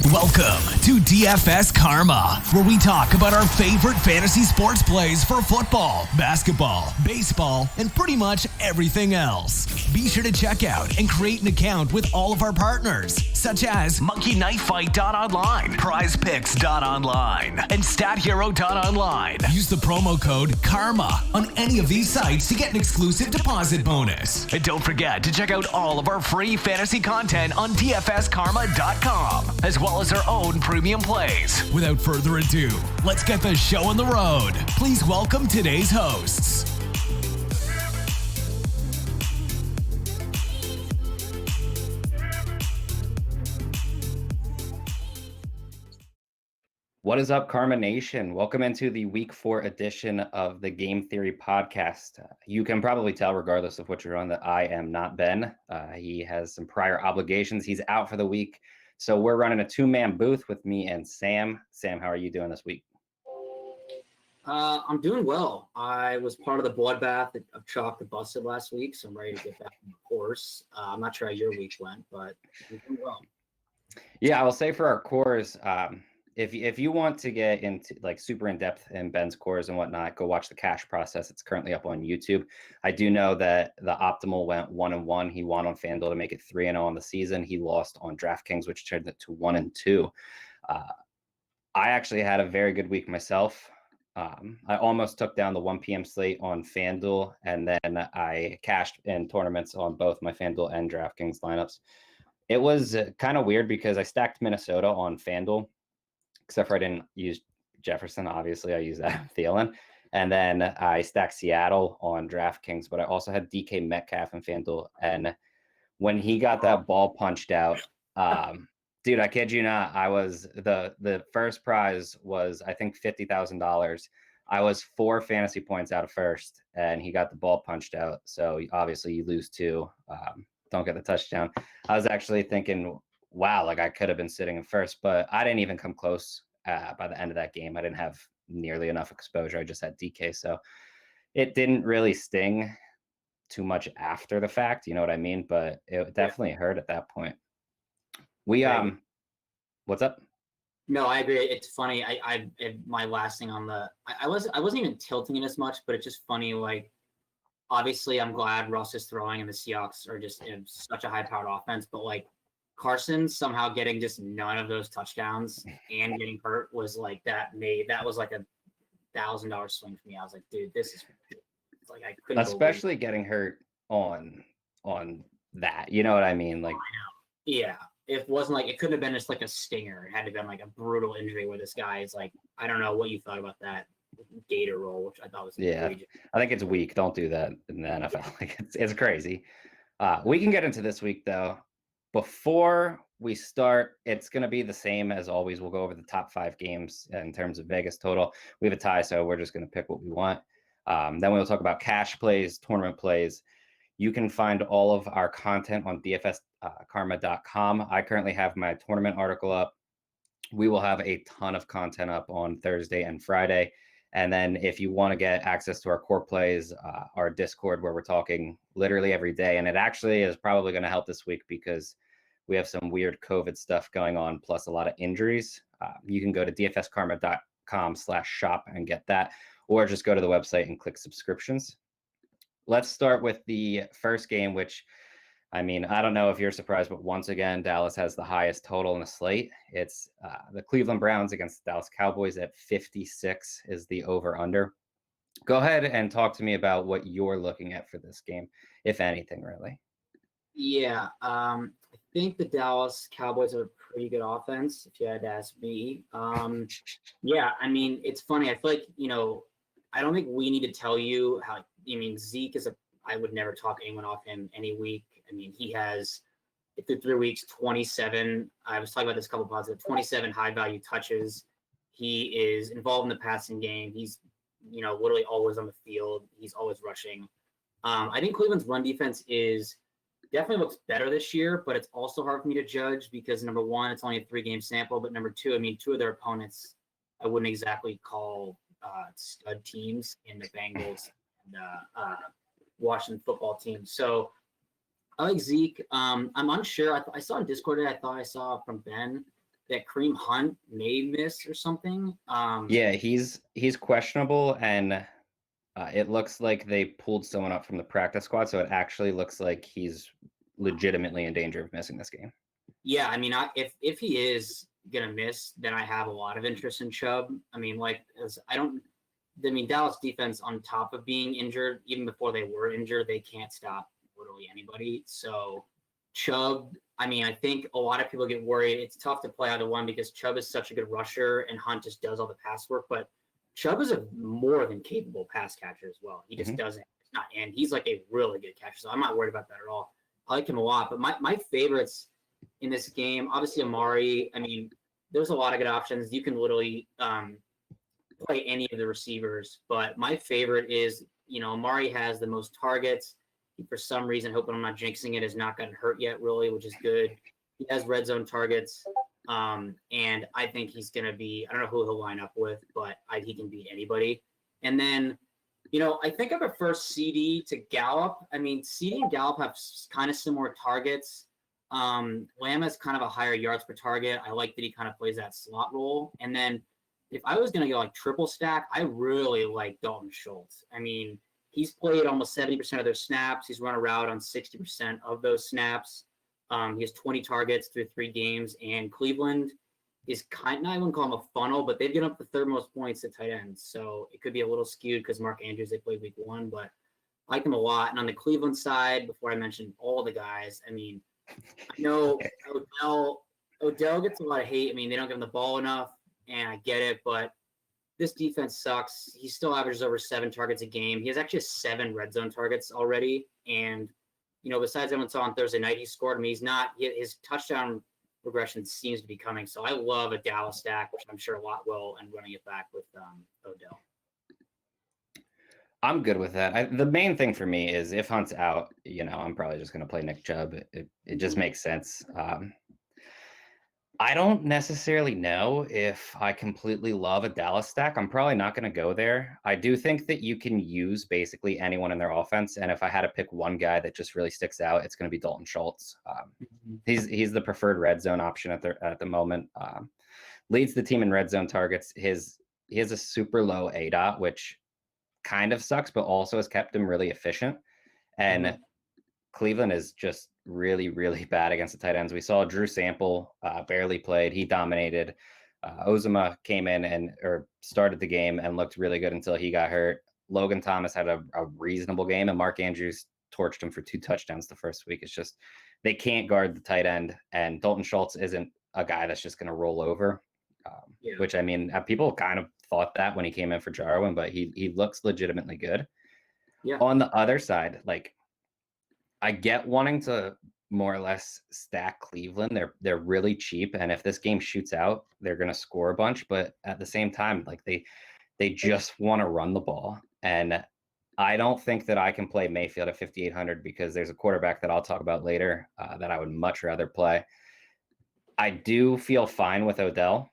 Welcome to DFS Karma, where we talk about our favorite fantasy sports plays for football, basketball, baseball, and pretty much everything else. Be sure to check out and create an account with all of our partners, such as MonkeyKnifeFight.online, PrizePicks.online, and StatHero.online. Use the promo code KARMA on any of these sites to get an exclusive deposit bonus. And don't forget to check out all of our free fantasy content on DFSKarma.com, as well as our own premium plays. Without further ado, let's get the show on the road. Please welcome today's hosts. What is up, Karma Nation? Welcome into the Week 4 edition of the Game Theory Podcast. You can probably tell, regardless of what you're on, that I am not Ben. He has some prior obligations. He's out for the week. So we're running a two-man booth with me and Sam. Sam, how are you doing this week? I'm doing well. I was part of the bloodbath of Chalk that busted last week, so I'm ready to get back on the course. I'm not sure how your week went, but I'm doing well. Yeah, I will say for our cores, if you want to get into like super in depth in Ben's cores and whatnot, go watch the cash process. It's currently up on YouTube. I do know that the optimal went 1-1. He won on FanDuel to make it 3-0 on the season. He lost on DraftKings, which turned it to 1-2. I actually had a very good week myself. I almost took down the 1 p.m. slate on FanDuel, and then I cashed in tournaments on both my FanDuel and DraftKings lineups. It was kind of weird because I stacked Minnesota on FanDuel, except for I didn't use Jefferson. Obviously, I used that Thielen. And then I stacked Seattle on DraftKings, but I also had DK Metcalf in FanDuel. And when he got that ball punched out, dude, I kid you not, I was the first prize was, I think, $50,000. I was 4 fantasy points out of first, and he got the ball punched out. So obviously you lose 2, don't get the touchdown. I was actually thinking, wow, like I could have been sitting in first, but I didn't even come close by the end of that game. I didn't have nearly enough exposure. I just had DK. So it didn't really sting too much after the fact. You know what I mean? But it definitely hurt at that point. What's up? No, I agree. It's funny. My last thing on I wasn't even tilting it as much, but it's just funny. Like, obviously I'm glad Russ is throwing and the Seahawks are just in such a high powered offense, but like, Carson somehow getting just none of those touchdowns and getting hurt was like that was like $1,000 swing for me. I was like, dude, this is like I couldn't. Especially getting hurt on that. You know what I mean? Like, yeah, it wasn't like it couldn't have been just like a stinger. It had to have been like a brutal injury where this guy is like, I don't know what you thought about that Gator roll, which I thought was egregious. I think it's weak. Don't do that in the NFL. Like it's crazy. We can get into this week though. Before we start, it's going to be the same as always. We'll go over the top 5 games in terms of Vegas total. We have a tie, so we're just going to pick what we want. Then we'll talk about cash plays, tournament plays. You can find all of our content on DFSKarma.com. I currently have my tournament article up. We will have a ton of content up on Thursday and Friday. And then if you want to get access to our core plays, our Discord, where we're talking literally every day, and it actually is probably going to help this week because we have some weird COVID stuff going on, plus a lot of injuries. You can go to dfskarma.com/shop and get that, or just go to the website and click subscriptions. Let's start with the first game, which, I mean, I don't know if you're surprised, but once again, Dallas has the highest total in the slate. It's the Cleveland Browns against the Dallas Cowboys at 56 is the over-under. Go ahead and talk to me about what you're looking at for this game, if anything, really. Yeah, I think the Dallas Cowboys have a pretty good offense, if you had to ask me. Yeah, I mean, it's funny. I feel like, I don't think we need to tell you how, Zeke I would never talk anyone off him any week. I mean, he has, through 3 weeks, 27. I was talking about this a couple of positive, 27 high value touches. He is involved in the passing game. He's, literally always on the field. He's always rushing. I think Cleveland's run defense definitely looks better this year, but it's also hard for me to judge because number one, it's only a 3-game sample. But number two, 2 of their opponents, I wouldn't exactly call stud teams in the Bengals and Washington football team. So I like Zeke. I'm unsure. I saw in Discord today, I thought I saw from Ben that Kareem Hunt may miss or something. Yeah, he's questionable, and it looks like they pulled someone up from the practice squad, so it actually looks like he's legitimately in danger of missing this game. Yeah, I mean, if he is gonna miss, then I have a lot of interest in Chubb. I mean, Dallas defense, on top of being injured, even before they were injured, they can't stop literally anybody. So Chubb, I mean, I think a lot of people get worried. It's tough to play either one because Chubb is such a good rusher and Hunt just does all the pass work. But Chubb is a more than capable pass catcher as well. He just doesn't. It's not, and he's like a really good catcher. So I'm not worried about that at all. I like him a lot. But my favorites in this game, obviously Amari. I mean, there's a lot of good options. You can literally play any of the receivers. But my favorite is, Amari has the most targets. He, for some reason, hoping I'm not jinxing it, has not gotten hurt yet, really, which is good. He has red zone targets. And I think he's going to be, I don't know who he'll line up with, but he can beat anybody. And then, I think I prefer CD to Gallup. I mean, CD and Gallup have kind of similar targets. Lamb has kind of a higher yards per target. I like that he kind of plays that slot role. And then if I was going to go like triple stack, I really like Dalton Schultz. I mean, he's played almost 70% of their snaps. He's run a route on 60% of those snaps. He has 20 targets through 3 games, and Cleveland is I wouldn't call him a funnel, but they've given up the third most points to tight ends. So it could be a little skewed because Mark Andrews, they played week 1, but I like him a lot. And on the Cleveland side, before I mention all the guys, I mean, I know Odell gets a lot of hate. I mean, they don't give him the ball enough, and I get it, but this defense sucks. He still averages over 7 targets a game. He has actually 7 red zone targets already. And, besides everyone saw on Thursday night, he scored. I mean, his touchdown progression seems to be coming. So I love a Dallas stack, which I'm sure a lot will, and running it back with Odell. I'm good with that. The main thing for me is if Hunt's out, I'm probably just going to play Nick Chubb. It just makes sense. I don't necessarily know if I completely love a Dallas stack. I'm probably not going to go there. I do think that you can use basically anyone in their offense. And if I had to pick one guy that just really sticks out, it's going to be Dalton Schultz. He's the preferred red zone option at the moment. Leads the team in red zone targets. He has a super low ADOT, which kind of sucks, but also has kept him really efficient. And Cleveland is just really, really bad against the tight ends. We saw Drew Sample barely played. He dominated. Ozema came in or started the game and looked really good until he got hurt. Logan Thomas had a reasonable game, and Mark Andrews torched him for 2 touchdowns the first week. It's just they can't guard the tight end, and Dalton Schultz isn't a guy that's just going to roll over, which, I mean, people kind of thought that when he came in for Jarwin, but he looks legitimately good. Yeah. On the other side, I get wanting to more or less stack Cleveland. They're really cheap, and if this game shoots out, they're going to score a bunch. But at the same time, they just want to run the ball, and I don't think that I can play Mayfield at 5,800 because there's a quarterback that I'll talk about later that I would much rather play. I do feel fine with Odell.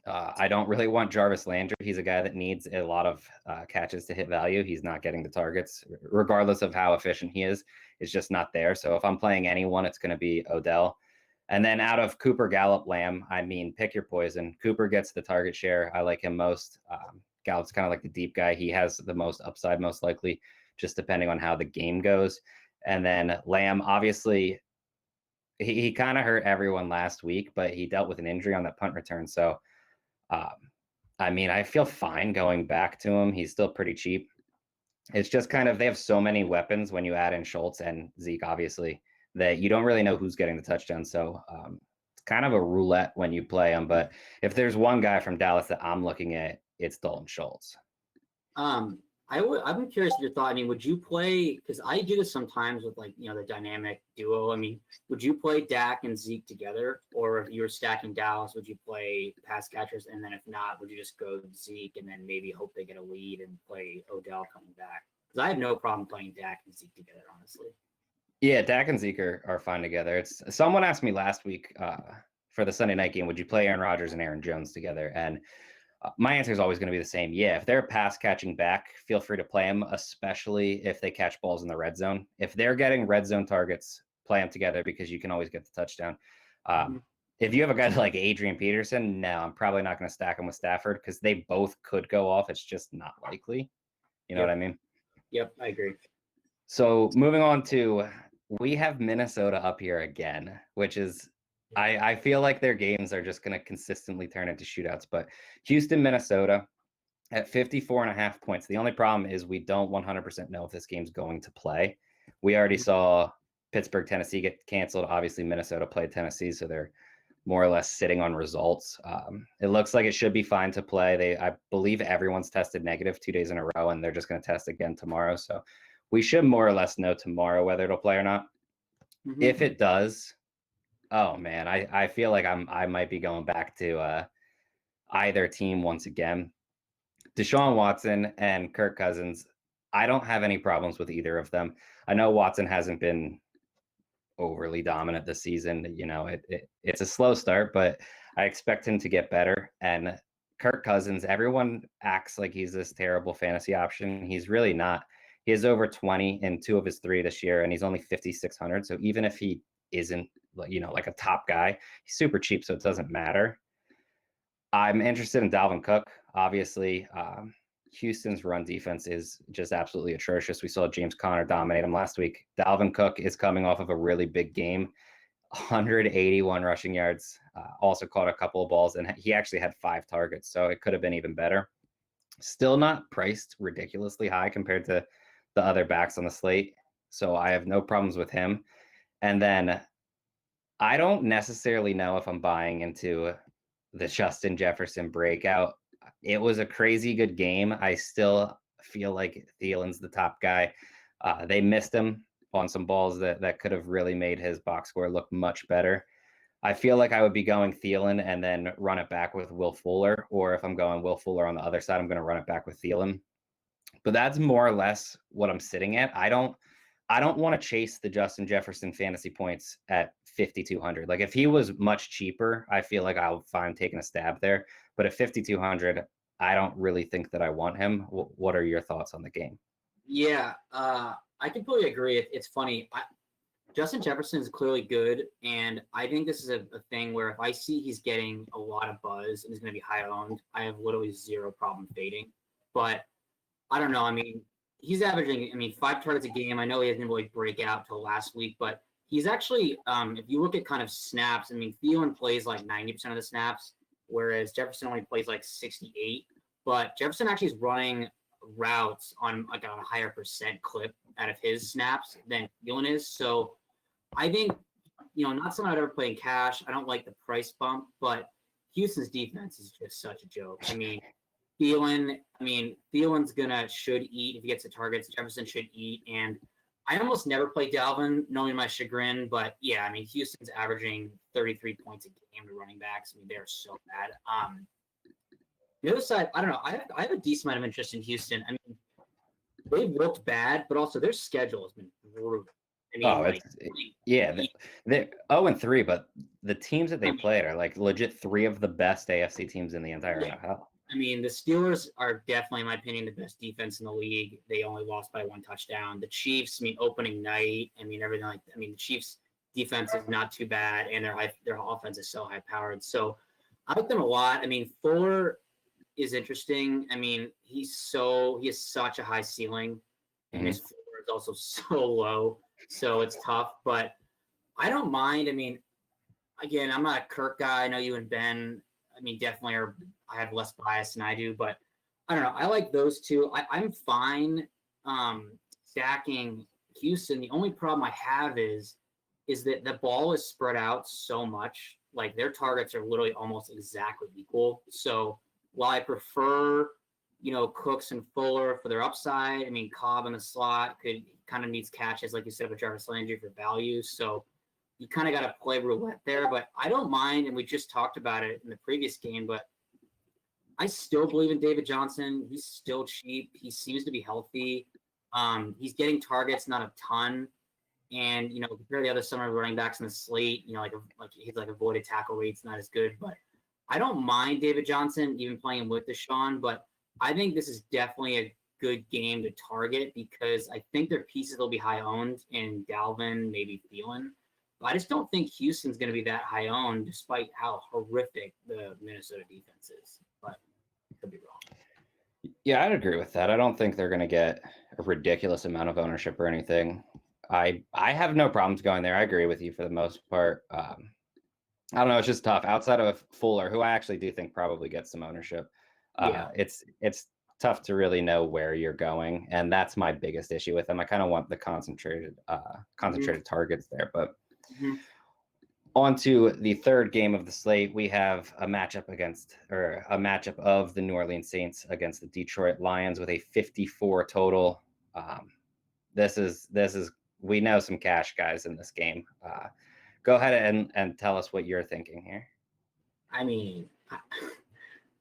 I don't really want Jarvis Landry. He's a guy that needs a lot of catches to hit value. He's not getting the targets, regardless of how efficient he is. It's just not there. So if I'm playing anyone, it's going to be Odell. And then out of Cooper, Gallup, Lamb, I mean, pick your poison. Cooper gets the target share. I like him most. Gallup's kind of like the deep guy. He has the most upside, most likely, just depending on how the game goes. And then Lamb, obviously, he kind of hurt everyone last week, but he dealt with an injury on that punt return. So, I mean, I feel fine going back to him. He's still pretty cheap. It's just kind of, they have so many weapons when you add in Schultz and Zeke, obviously, that you don't really know who's getting the touchdown. So it's kind of a roulette when you play them. But if there's one guy from Dallas that I'm looking at, it's Dalton Schultz. I'm curious your thought. I mean, would you play, because I do this sometimes with the dynamic duo. I mean, would you play Dak and Zeke together? Or if you were stacking Dallas, would you play pass catchers? And then if not, would you just go Zeke and then maybe hope they get a lead and play Odell coming back? Because I have no problem playing Dak and Zeke together, honestly. Yeah, Dak and Zeke are fine together. Someone asked me last week for the Sunday night game, would you play Aaron Rodgers and Aaron Jones together? And my answer is always going to be the same. Yeah, if they're pass catching back, feel free to play them, especially if they catch balls in the red zone. If they're getting red zone targets, play them together because you can always get the touchdown. if you have a guy like Adrian Peterson, no, I'm probably not going to stack him with Stafford because they both could go off. It's just not likely. You know what I mean? Yep, I agree. So moving on to, we have Minnesota up here again, which is, I feel like their games are just going to consistently turn into shootouts. But Houston, Minnesota at 54.5 points. The only problem is we don't 100% know if this game's going to play. We already saw Pittsburgh, Tennessee get canceled. Obviously, Minnesota played Tennessee, so they're more or less sitting on results. It looks like it should be fine to play. I believe everyone's tested negative 2 days in a row, and they're just going to test again tomorrow. So we should more or less know tomorrow whether it'll play or not. Mm-hmm. If it does, oh man, I feel like I might be going back to either team once again. Deshaun Watson and Kirk Cousins, I don't have any problems with either of them. I know Watson hasn't been overly dominant this season. You know, it's a slow start, but I expect him to get better. And Kirk Cousins, everyone acts like he's this terrible fantasy option. He's really not. He has over 20 in 2 of his 3 this year, and he's only 5,600. So even if he isn't, you know, like a top guy, he's super cheap, so it doesn't matter. I'm interested in Dalvin Cook. Obviously, Houston's run defense is just absolutely atrocious. We saw James Conner dominate him last week. Dalvin Cook is coming off of a really big game, 181 rushing yards, also caught a couple of balls, and he actually had 5 targets, so it could have been even better. Still not priced ridiculously high compared to the other backs on the slate, so I have no problems with him. And then I don't necessarily know if I'm buying into the Justin Jefferson breakout. It was a crazy good game. I still feel like Thielen's the top guy. They missed him on some balls that could have really made his box score look much better. I feel like I would be going Thielen and then run it back with Will Fuller, or if I'm going Will Fuller on the other side, I'm going to run it back with Thielen. But that's more or less what I'm sitting at. I don't want to chase the Justin Jefferson fantasy points at 5,200. Like if he was much cheaper, I feel like I'll find taking a stab there. But at 5,200, I don't really think that I want him. What are your thoughts on the game? Yeah, I completely agree. It's funny. Justin Jefferson is clearly good, and I think this is a thing where if I see he's getting a lot of buzz and he's going to be high owned, I have literally zero problem fading. But I don't know. I mean, he's averaging, 5 targets a game. I know he hasn't really break out till last week, but he's actually, if you look at kind of snaps, Thielen plays like 90% of the snaps, whereas Jefferson only plays like 68. But Jefferson actually is running routes on like a higher percent clip out of his snaps than Thielen is. So I think, not something I'd ever play in cash. I don't like the price bump, but Houston's defense is just such a joke. Thielen, Thielen's should eat if he gets the targets. Jefferson should eat. And I almost never play Dalvin, knowing my chagrin. But yeah, Houston's averaging 33 points a game to running backs. They're so bad. The other side, I don't know. I have a decent amount of interest in Houston. They've looked bad, but also their schedule has been brutal. They're 0-3, but the teams that they played are like legit 3 of the best AFC teams in the entire NFL. The Steelers are definitely, in my opinion, the best defense in the league. They only lost by 1 touchdown. The Chiefs, opening night, everything the Chiefs' defense is not too bad, and their offense is so high-powered. So I like them a lot. Fuller is interesting. He has such a high ceiling, and his floor is also so low. So it's tough, but I don't mind. Again, I'm not a Kirk guy. I know you and Ben, definitely I have less bias than I do, but I don't know. I like those two. I'm fine stacking Houston. The only problem I have is that the ball is spread out so much. Like their targets are literally almost exactly equal. So while I prefer, Cooks and Fuller for their upside, Cobb in the slot kind of needs catches, like you said, with Jarvis Landry for value. So you kind of got to play roulette there, but I don't mind. And we just talked about it in the previous game, but I still believe in David Johnson. He's still cheap. He seems to be healthy. He's getting targets, not a ton. And, compare the other summer running backs in the slate, he's avoided tackle rates, not as good, but I don't mind David Johnson even playing with Deshaun, but I think this is definitely a good game to target because I think their pieces will be high owned in Dalvin, maybe Thielen. I just don't think Houston's going to be that high owned, despite how horrific the Minnesota defense is. But I could be wrong. Yeah, I'd agree with that. I don't think they're going to get a ridiculous amount of ownership or anything. I have no problems going there. I agree with you for the most part. I don't know. It's just tough. Outside of Fuller, who I actually do think probably gets some ownership, it's tough to really know where you're going, and that's my biggest issue with them. I kind of want the concentrated targets there. But on to the third game of the slate, we have a matchup of the New Orleans Saints against the Detroit Lions with a 54 total. This is we know some cash guys in this game. Go ahead and tell us what you're thinking here. I mean,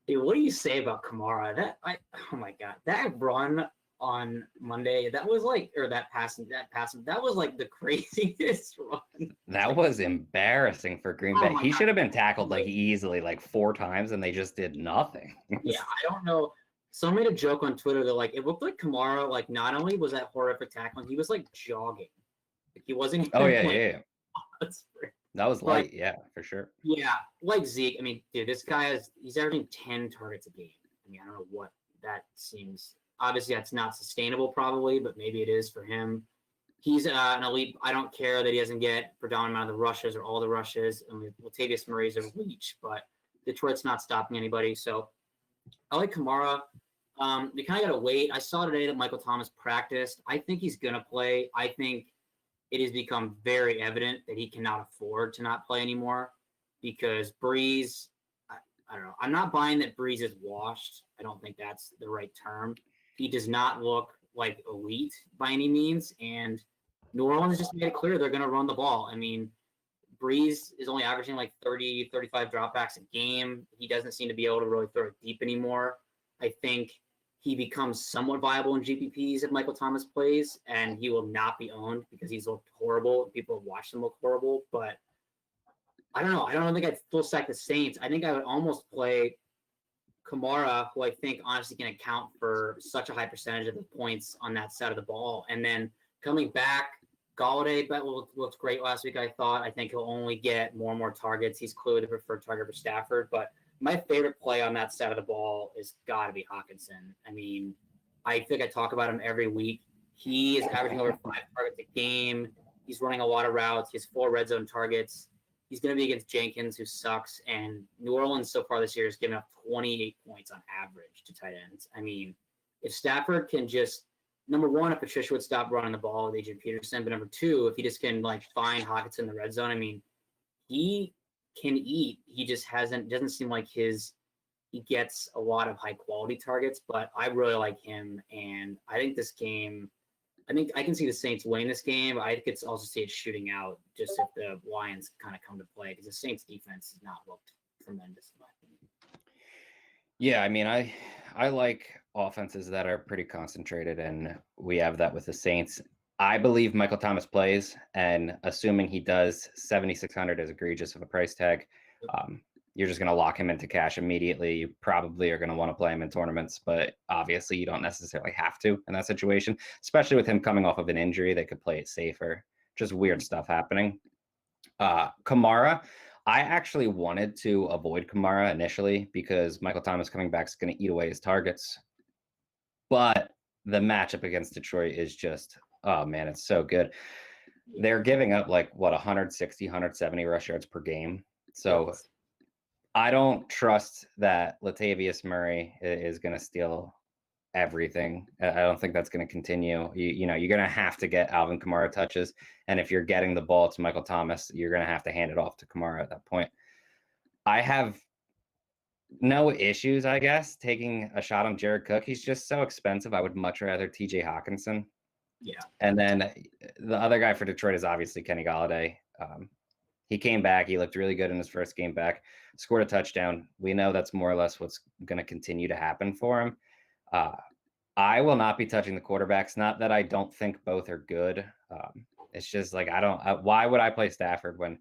dude, what do you say about Kamara? Oh my God, that run on Monday, that was like, or that passing, that was like the craziest run. That was embarrassing for Green Bay. He should have been tackled like easily, like 4 times, and they just did nothing. Yeah, I don't know. Someone made a joke on Twitter. They're like, it looked like Kamara, like not only was that horrific tackling, he was like jogging. Like he wasn't. Oh yeah. That was light, but, yeah, for sure. Yeah, like Zeke. I mean, dude, this guy he's averaging 10 targets a game. I mean, I don't know what that seems. Obviously, that's not sustainable, probably, but maybe it is for him. He's an elite. I don't care that he doesn't get predominant amount of the rushes or all the rushes. I mean, Latavius Murray's a reach, but Detroit's not stopping anybody. So I like Kamara. You kind of got to wait. I saw today that Michael Thomas practiced. I think he's going to play. I think it has become very evident that he cannot afford to not play anymore because Breeze, I don't know. I'm not buying that Breeze is washed. I don't think that's the right term. He does not look like elite by any means. And New Orleans just made it clear they're going to run the ball. I mean, Breeze is only averaging like 30, 35 dropbacks a game. He doesn't seem to be able to really throw it deep anymore. I think he becomes somewhat viable in GPPs if Michael Thomas plays, and he will not be owned because he's looked horrible. People have watched him look horrible, but I don't know. I don't think I'd full stack the Saints. I think I would almost play Kamara, who I think honestly can account for such a high percentage of the points on that side of the ball. And then coming back, Galaday looked great last week, I thought. I think he'll only get more and more targets. He's clearly the preferred target for Stafford, but my favorite play on that side of the ball is got to be Hawkinson. I mean, I think I talk about him every week. He is averaging over 5 targets a game. He's running a lot of routes. He has 4 red zone targets. He's going to be against Jenkins, who sucks. And New Orleans so far this year has given up 28 points on average to tight ends. I mean, if Stafford can just, number one, if Patricia would stop running the ball with Adrian Peterson, but number two, if he just can like find Hawkinson in the red zone, I mean, he can eat. He just doesn't seem like he gets a lot of high quality targets, but I really like him. And I think this game, I think I can see the Saints winning this game. But I could also see it shooting out just if the Lions kind of come to play because the Saints defense has not looked tremendous in my opinion. Yeah, I mean, I like offenses that are pretty concentrated, and we have that with the Saints. I believe Michael Thomas plays, and assuming he does, 7,600 is egregious of a price tag. You're just going to lock him into cash immediately. You probably are going to want to play him in tournaments, but obviously you don't necessarily have to in that situation, especially with him coming off of an injury. They could play it safer. Just weird stuff happening. Kamara, I actually wanted to avoid Kamara initially because Michael Thomas coming back is going to eat away his targets. But the matchup against Detroit is just, oh man, it's so good. They're giving up like 160, 170 rush yards per game. So I don't trust that Latavius Murray is going to steal everything. I don't think that's going to continue. You're going to have to get Alvin Kamara touches. And if you're getting the ball to Michael Thomas, you're going to have to hand it off to Kamara at that point. I have no issues, I guess, taking a shot on Jared Cook. He's just so expensive. I would much rather TJ Hawkinson. Yeah. And then the other guy for Detroit is obviously Kenny Galaday. He came back. He looked really good in his first game back, scored a touchdown. We know that's more or less what's going to continue to happen for him. I will not be touching the quarterbacks. Not that I don't think both are good. It's just like, why would I play Stafford when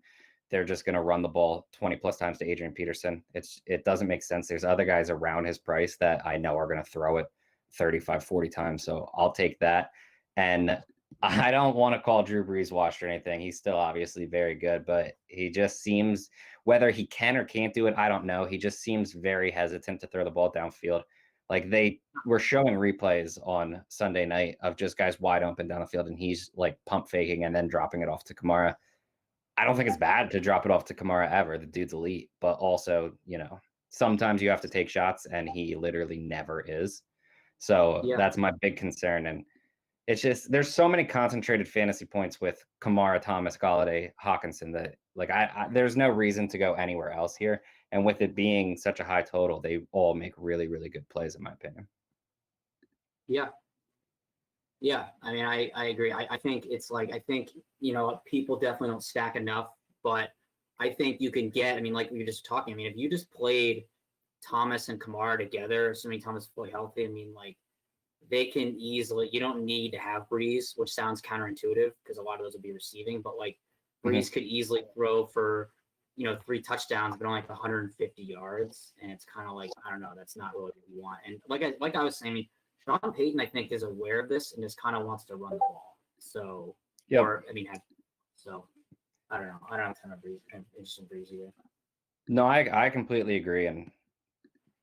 they're just going to run the ball 20 plus times to Adrian Peterson? It doesn't make sense. There's other guys around his price that I know are going to throw it 35, 40 times. So I'll take that. And I don't want to call Drew Brees washed or anything. He's still obviously very good, but he just seems, whether he can or can't do it, I don't know. He just seems very hesitant to throw the ball downfield. Like they were showing replays on Sunday night of just guys wide open down the field, and he's like pump faking and then dropping it off to Kamara. I don't think it's bad to drop it off to Kamara ever. The dude's elite, but also, sometimes you have to take shots, and he literally never is. So that's my big concern. And it's just there's so many concentrated fantasy points with Kamara, Thomas, Galaday, Hawkinson that like I there's no reason to go anywhere else here. And with it being such a high total, they all make really, really good plays in my opinion. Yeah. I mean, I agree. I think it's like, people definitely don't stack enough, but I think you can get, I mean, like we were just talking, I mean, if you just played Thomas and Kamara together, assuming Thomas is fully healthy, I mean, like, they can easily, you don't need to have Breeze, which sounds counterintuitive because a lot of those will be receiving, but like Breeze could easily throw for, 3 touchdowns, but only like 150 yards. And it's kind of like, I don't know, that's not really what you want. And like I was saying, I mean, Sean Payton, I think, is aware of this and just kind of wants to run the ball. So, I don't know. I don't have a ton of interesting Breeze either. No, I completely agree. And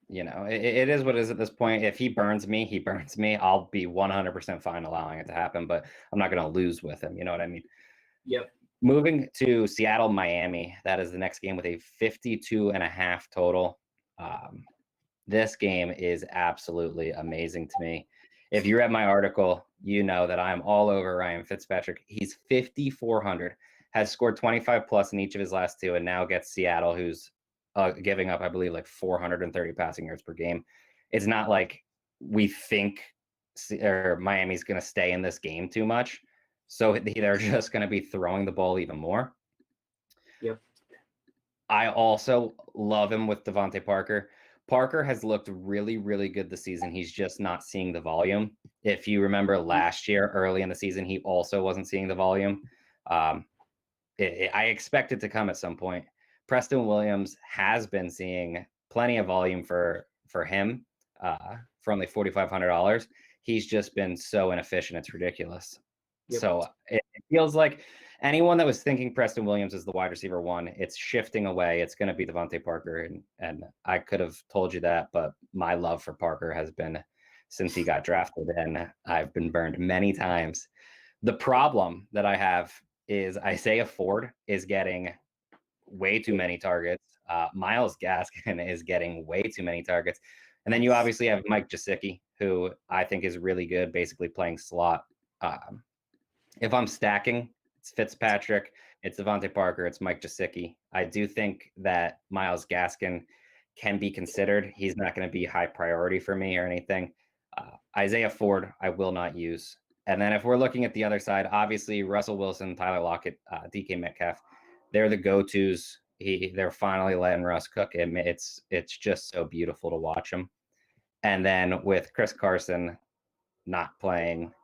it is what it is at this point. If he burns me, he burns me. I'll be 100% fine allowing it to happen, but I'm not going to lose with him. You know what I mean? Yep. Moving to Seattle, Miami. That is the next game with a 52.5 total. This game is absolutely amazing to me. If you read my article, you know that I'm all over Ryan Fitzpatrick. He's 5,400, has scored 25 plus in each of his last 2, and now gets Seattle, who's giving up, I believe, like 430 passing yards per game. It's not like we think Miami's going to stay in this game too much. So they're just going to be throwing the ball even more. Yep. I also love him with Devontae Parker. Parker has looked really, really good this season. He's just not seeing the volume. If you remember last year, early in the season, he also wasn't seeing the volume. I expect it to come at some point. Preston Williams has been seeing plenty of volume for him for only $4,500. He's just been so inefficient. It's ridiculous. Yep. So it feels like anyone that was thinking Preston Williams is the wide receiver 1, it's shifting away. It's going to be Devontae Parker. And I could have told you that, but my love for Parker has been since he got drafted, and I've been burned many times. The problem that I have is Isaiah Ford is getting way too many targets. Myles Gaskin is getting way too many targets. And then you obviously have Mike Gesicki, who I think is really good, basically playing slot. If I'm stacking, it's Fitzpatrick, it's Devontae Parker, it's Mike Gesicki. I do think that Myles Gaskin can be considered. He's not going to be high priority for me or anything. Isaiah Ford, I will not use. And then if we're looking at the other side, obviously Russell Wilson, Tyler Lockett, DK Metcalf, they're the go-tos. They're finally letting Russ cook him. It's just so beautiful to watch him. And then with Chris Carson not playing,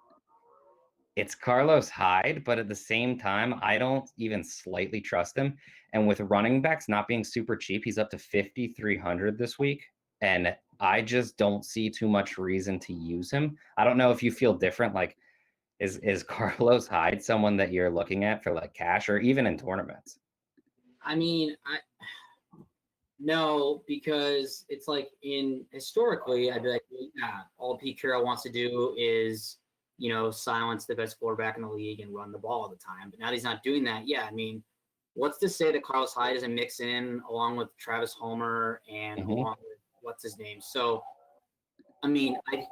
it's Carlos Hyde, but at the same time, I don't even slightly trust him. And with running backs not being super cheap, he's up to 5,300 this week. And I just don't see too much reason to use him. I don't know if you feel different. Like, is Carlos Hyde someone that you're looking at for like cash or even in tournaments? I mean, no, because it's like historically, I'd be like, yeah, all Pete Carroll wants to do is, silence the best quarterback in the league and run the ball all the time. But now that he's not doing that. Yeah, I mean, what's to say that Carlos Hyde doesn't mix in along with Travis Homer and along with what's his name? So, I mean, I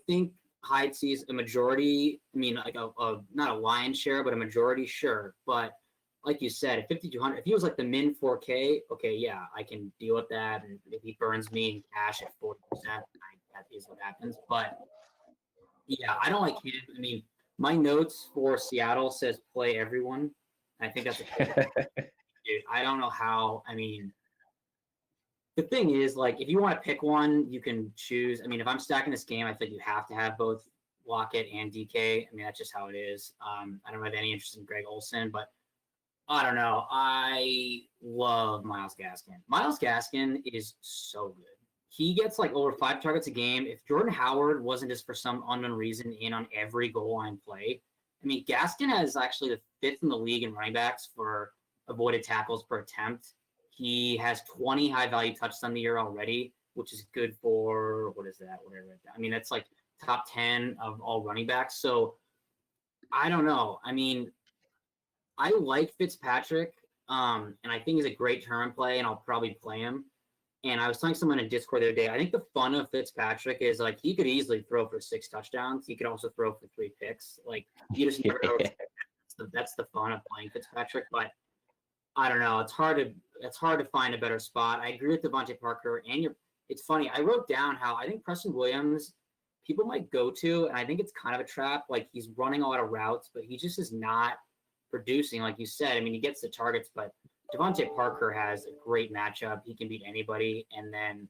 think Hyde sees a majority. I mean, like not a lion's share, but a majority, sure. But like you said, at 5,200, if he was like the min 4K, okay, yeah, I can deal with that. And if he burns me in cash at 40%, that is what happens. But yeah, I don't like him. I mean, my notes for Seattle says play everyone. I think that's dude, I don't know how. I mean, the thing is, like, if you want to pick one, you can choose. I mean, if I'm stacking this game, I think you have to have both Lockett and DK. I mean, that's just how it is. I don't have any interest in Greg Olsen, but I don't know. I love Myles Gaskin. Myles Gaskin is so good. He gets like over 5 targets a game. If Jordan Howard wasn't just for some unknown reason in on every goal line play, I mean, Gaskin has actually the 5th in the league in running backs for avoided tackles per attempt. He has 20 high-value touchdowns on the year already, which is good for, what is that? Whatever. I mean, that's like top 10 of all running backs. So I don't know. I mean, I like Fitzpatrick, and I think he's a great term play, and I'll probably play him. And I was telling someone in Discord the other day, I think the fun of Fitzpatrick is like he could easily throw for 6 touchdowns. He could also throw for 3 picks. Like you just never know. That's the fun of playing Fitzpatrick. But I don't know. It's hard to find a better spot. I agree with Devontae Parker, and it's funny. I wrote down how I think Preston Williams people might go to, and I think it's kind of a trap. Like he's running a lot of routes, but he just is not producing, like you said. I mean, he gets the targets, but Devontae Parker has a great matchup. He can beat anybody. And then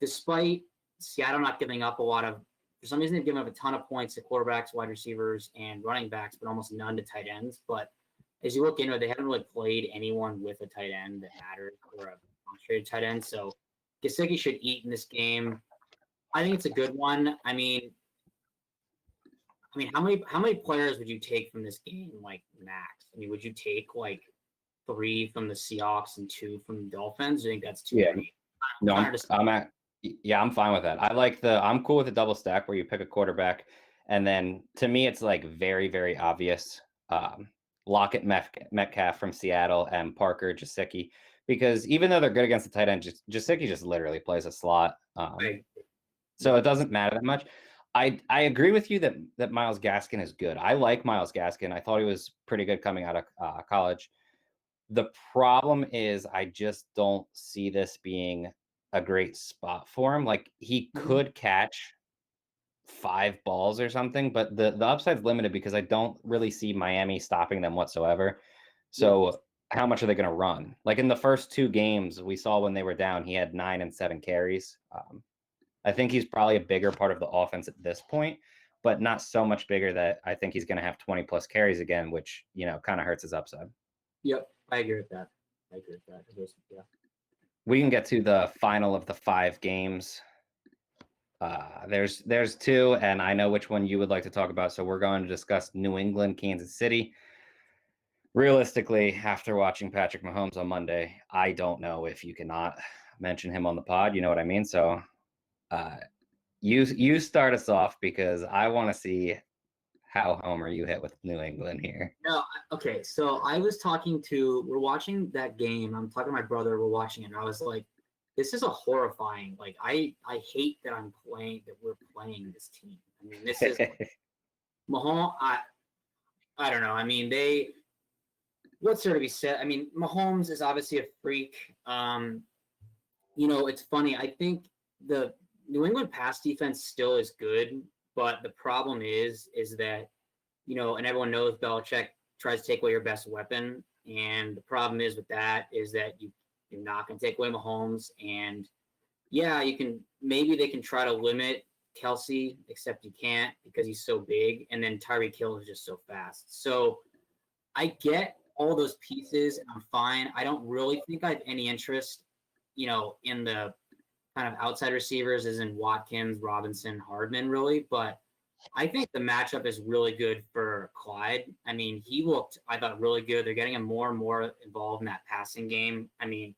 despite Seattle not giving up a lot of, for some reason, they've given up a ton of points to quarterbacks, wide receivers, and running backs, but almost none to tight ends. But as you look into it, they haven't really played anyone with a tight end that mattered or a demonstrated tight end. So Gesicki should eat in this game. I think it's a good one. I mean, how many players would you take from this game, like max? I mean, would you take like 3 from the Seahawks and 2 from the Dolphins? I think that's too many. No, I'm fine with that. I'm cool with the double stack where you pick a quarterback, and then to me it's like very, very obvious. Lockett, Metcalf from Seattle, and Parker, Gesicki, because even though they're good against the tight end, Gesicki just literally plays a slot. So it doesn't matter that much. I agree with you that Myles Gaskin is good. I like Myles Gaskin. I thought he was pretty good coming out of college. The problem is I just don't see this being a great spot for him. Like he could catch 5 balls or something, but the upside's limited because I don't really see Miami stopping them whatsoever. So how much are they going to run? Like in the first 2 games we saw when they were down, he had 9 and 7 carries. I think he's probably a bigger part of the offense at this point, but not so much bigger that I think he's going to have 20 plus carries again, which, kind of hurts his upside. Yep. I agree with that. Yeah. We can get to the final of the 5 games. There's 2, and I know which one you would like to talk about. So we're going to discuss New England, Kansas City. Realistically, after watching Patrick Mahomes on Monday, I don't know if you cannot mention him on the pod. You know what I mean? So you start us off because I want to see how homer you hit with New England here. No, okay. So we're watching that game. I'm talking to my brother. We're watching it, and I was like, this is a horrifying. Like, I hate that we're playing this team. I mean, this is Mahomes. I don't know. I mean, what's there to be said? I mean, Mahomes is obviously a freak. It's funny. I think the New England pass defense still is good, but the problem is that, and everyone knows Belichick tries to take away your best weapon. And the problem is with that is that you're not going to take away Mahomes. And yeah, maybe they can try to limit Kelsey, except you can't because he's so big. And then Tyreek Hill is just so fast. So I get all those pieces and I'm fine. I don't really think I have any interest, in the kind of outside receivers as in Watkins, Robinson, Hardman really. But I think the matchup is really good for Clyde. I mean, he looked, I thought, really good. They're getting him more and more involved in that passing game. I mean,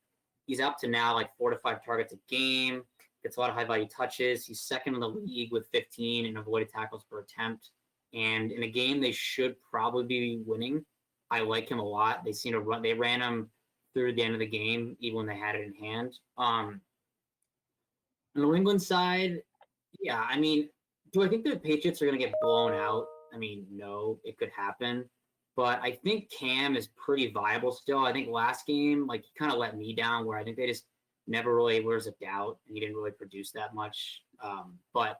he's up to now like 4 to 5 targets a game, gets a lot of high-value touches. He's second in the league with 15 in avoided tackles per attempt. And in a game they should probably be winning, I like him a lot. They ran him through the end of the game, even when they had it in hand. On the New England side, yeah, I mean, do I think the Patriots are going to get blown out? I mean, no, it could happen. But I think Cam is pretty viable still. I think last game, like, he kind of let me down where I think they just never really was a doubt, and he didn't really produce that much. But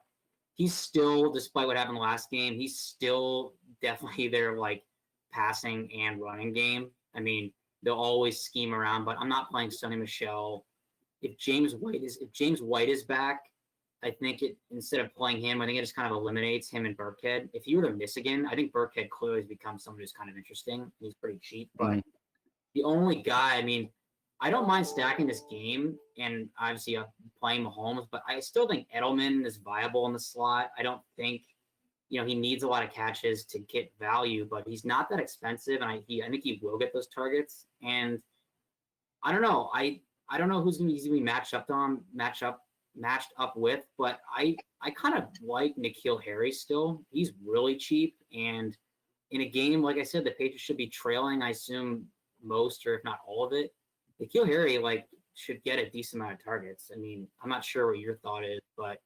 he's still, despite what happened last game, he's still definitely their, like, passing and running game. I mean, they'll always scheme around, but I'm not playing Sonny Michel. If James White is back, I think instead of playing him, I think it just kind of eliminates him and Burkhead. If you were to miss again, I think Burkhead clearly has become someone who's kind of interesting. He's pretty cheap, but the only guy, I mean, I don't mind stacking this game and obviously playing Mahomes, but I still think Edelman is viable in the slot. I don't think he needs a lot of catches to get value, but he's not that expensive, and I think he will get those targets. And I don't know. I don't know who's going to be matched up with, but I kind of like N'Keal Harry still. He's really cheap, and in a game, like I said, the Patriots should be trailing, I assume, most or if not all of it. N'Keal Harry should get a decent amount of targets. I mean, I'm not sure what your thought is, but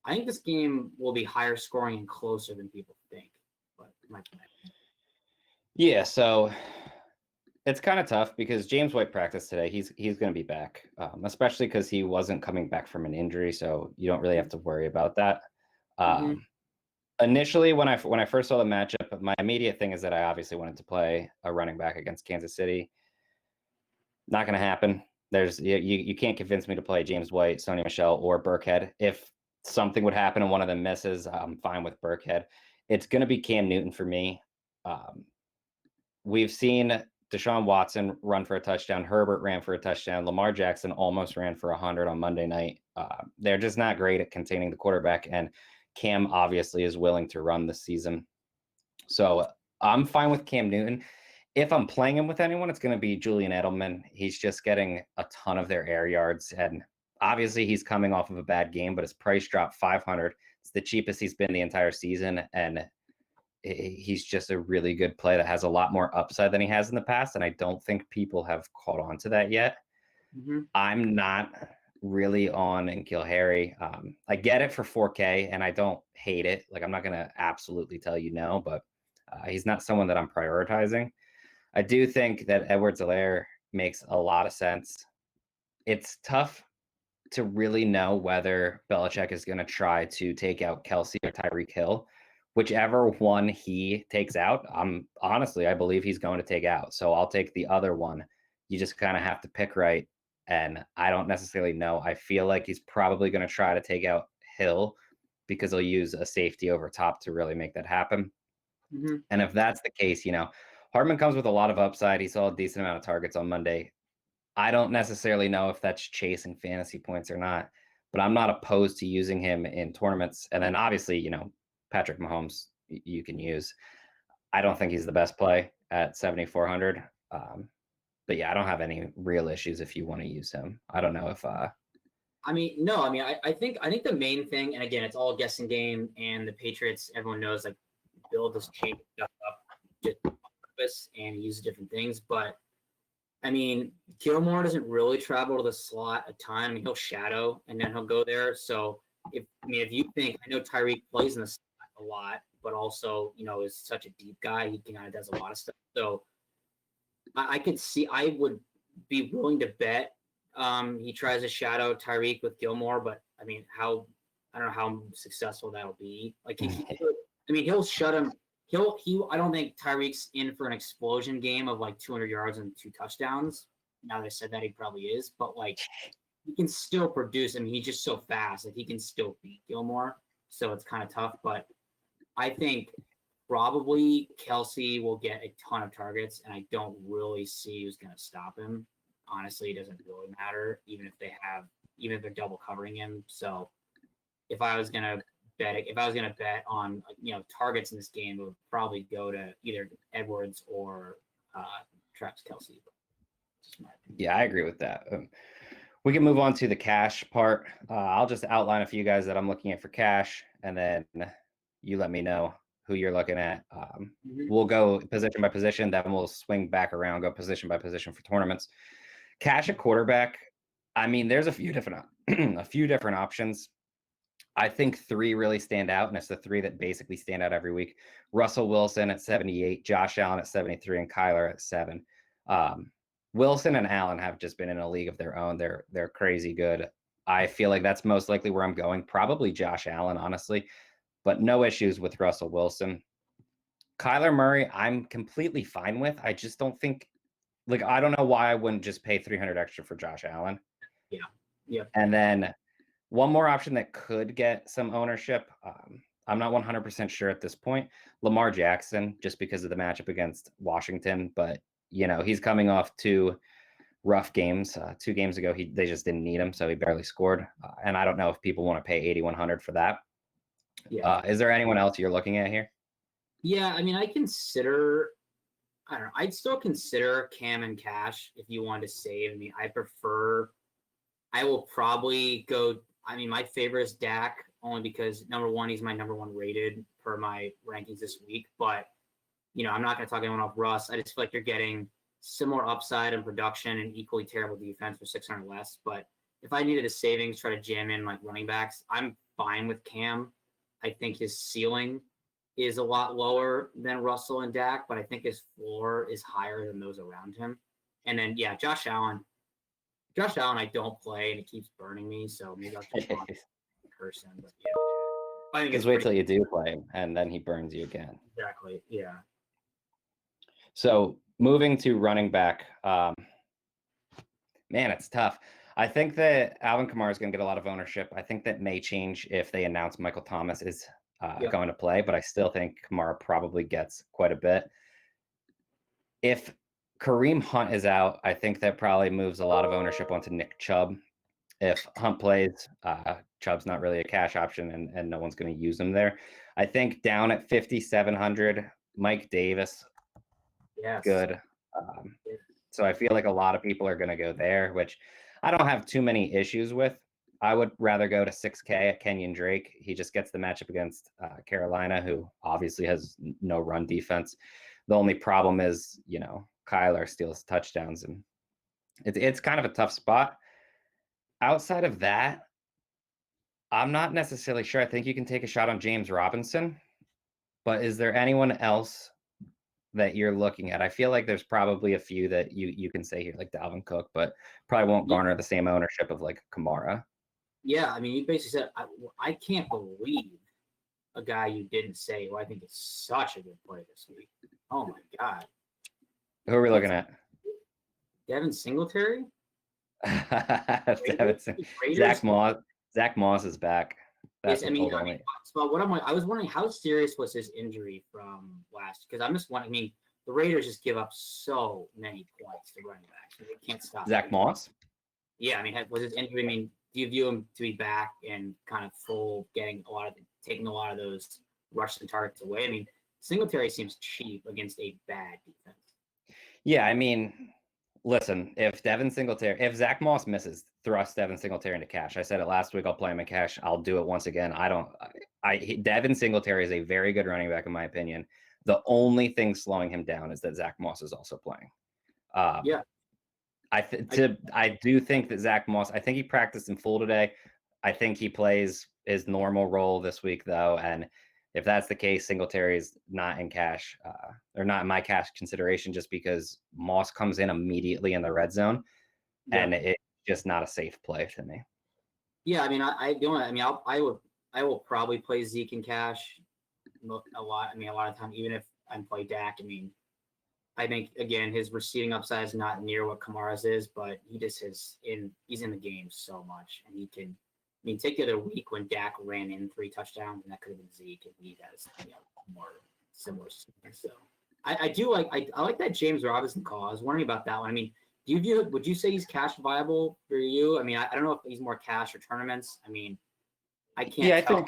I think this game will be higher scoring and closer than people think. But yeah, so it's kind of tough because James White practiced today. He's going to be back, especially because he wasn't coming back from an injury, so you don't really have to worry about that. Initially, when I first saw the matchup, my immediate thing is that I obviously wanted to play a running back against Kansas City. Not going to happen. You can't convince me to play James White, Sony Michel, or Burkhead. If something would happen and one of them misses, I'm fine with Burkhead. It's going to be Cam Newton for me. We've seen Deshaun Watson run for a touchdown. Herbert ran for a touchdown. Lamar Jackson almost ran for 100 on Monday night. They're just not great at containing the quarterback, and Cam obviously is willing to run this season. So I'm fine with Cam Newton. If I'm playing him with anyone, it's going to be Julian Edelman. He's just getting a ton of their air yards, and obviously he's coming off of a bad game, but his price dropped 500. It's the cheapest he's been the entire season, and he's just a really good play that has a lot more upside than he has in the past, and I don't think people have caught on to that yet. I'm not really on N'Keal Harry. I get it for 4K, and I don't hate it. I'm not going to absolutely tell you no, but he's not someone that I'm prioritizing. I do think that Edwards-Helaire makes a lot of sense. It's tough to really know whether Belichick is going to try to take out Kelsey or Tyreek Hill. Whichever one he takes out, I believe he's going to take out. So I'll take the other one. You just kind of have to pick right. And I don't necessarily know. I feel like he's probably going to try to take out Hill because he'll use a safety over top to really make that happen. And if that's the case, Hardman comes with a lot of upside. He saw a decent amount of targets on Monday. I don't necessarily know if that's chasing fantasy points or not, but I'm not opposed to using him in tournaments. And then obviously, Patrick Mahomes you can use. I don't think he's the best play at 7,400. But yeah, I don't have any real issues if you want to use him. I don't know if I think the main thing, and again, it's all a guessing game, and the Patriots, everyone knows, build this change stuff up just on purpose and use different things. But Gilmore doesn't really travel to the slot a ton. He'll shadow and then he'll go there. So if you think, I know Tyreek plays in the slot a lot, but also, is such a deep guy. He kind of does a lot of stuff. So I would be willing to bet he tries to shadow Tyreek with Gilmore, but I don't know how successful that'll be. He'll shut him. I don't think Tyreek's in for an explosion game of 200 yards and 2 touchdowns. Now that I said that, he probably is, but he can still produce. He's just so fast that he can still beat Gilmore. So it's kind of tough, but I think probably Kelsey will get a ton of targets, and I don't really see who's going to stop him. Honestly, it doesn't really matter, even if they're double covering him. So if I was going to bet on targets in this game, it would probably go to either Edwards or Travis Kelsey. Yeah, I agree with that. We can move on to the cash part. I'll just outline a few guys that I'm looking at for cash, and then you let me know who you're looking at. We'll go position by position, then we'll swing back around, go position by position for tournaments. Cash at quarterback, there's a few different options. I think 3 really stand out, and it's the 3 that basically stand out every week. Russell Wilson at 78, Josh Allen at 73, and Kyler at 7. Wilson and Allen have just been in a league of their own. They're crazy good. I feel like that's most likely where I'm going. Probably Josh Allen, honestly, but no issues with Russell Wilson. Kyler Murray, I'm completely fine with. I just don't think, I don't know why I wouldn't just pay $300 extra for Josh Allen. Yeah. And then one more option that could get some ownership. I'm not 100% sure at this point. Lamar Jackson, just because of the matchup against Washington, but he's coming off 2 rough games. 2 games ago, they just didn't need him, so he barely scored. And I don't know if people want to pay $8,100 for that. Yeah. Is there anyone else you're looking at here? Yeah, I mean, I don't know. I'd still consider Cam and Cash if you want to save. I mean, I will probably go. I mean, my favorite is Dak only because number one, he's my number one rated per my rankings this week. But, I'm not going to talk anyone off Russ. I just feel like you're getting similar upside in production and equally terrible defense for 600 less. But if I needed a savings, try to jam in like running backs, I'm fine with Cam. I think his ceiling is a lot lower than Russell and Dak, but I think his floor is higher than those around him. And then, yeah, Josh Allen, I don't play, and it keeps burning me. So maybe I'll just want in person. But yeah, I think Just wait till you do play him, and then he burns you again. Exactly. Yeah. So moving to running back, man, it's tough. I think that Alvin Kamara is going to get a lot of ownership. I think that may change if they announce Michael Thomas is going to play, but I still think Kamara probably gets quite a bit. If Kareem Hunt is out, I think that probably moves a lot of ownership onto Nick Chubb. If Hunt plays, Chubb's not really a cash option, and no one's going to use him there. I think down at 5,700, Mike Davis, good. So I feel like a lot of people are going to go there, which I don't have too many issues with. I would rather go to 6K at Kenyon Drake. He just gets the matchup against Carolina, who obviously has no run defense. The only problem is, Kyler steals touchdowns, and it's kind of a tough spot. Outside of that, I'm not necessarily sure. I think you can take a shot on James Robinson, but is there anyone else that you're looking at? I feel like there's probably a few that you can say here, like Dalvin Cook, but probably won't garner the same ownership of like Kamara. Yeah, I mean, you basically said, I can't believe a guy you didn't say who I think is such a good play this week. Oh, my God. Who are we looking at? Devin Singletary? Zach Moss is back. Yes, I was wondering how serious was his injury from last? Because I'm just wondering. I mean, the Raiders just give up so many points to running backs. They can't stop. Zach Moss? Yeah, I mean, was his injury? I mean, do you view him to be back and kind of full, taking a lot of those rushes and targets away? I mean, Singletary seems cheap against a bad defense. Yeah, I mean, listen, if Zach Moss misses, thrust Devin Singletary into cash. I said it last week. I'll play him in cash. I'll do it once again. Devin Singletary is a very good running back in my opinion. The only thing slowing him down is that Zach Moss is also playing. I do think that Zach Moss, I think he practiced in full today. I think he plays his normal role this week, though. And if that's the case, Singletary is not in cash or not in my cash consideration just because Moss comes in immediately in the red zone. And it's just not a safe play to me. Yeah, I mean, I will probably play Zeke in cash a lot. I mean, a lot of time, even if I play Dak, I mean, I think again his receiving upside is not near what Kamara's is, but he's in the game so much, and he can. I mean, take the other week when Dak ran in 3 touchdowns, and that could have been Zeke, and he has more similar. So I like that James Robinson call. I was wondering about that one. I mean, would you say he's cash viable for you? I mean, I don't know if he's more cash or tournaments. I mean, I can't. Yeah,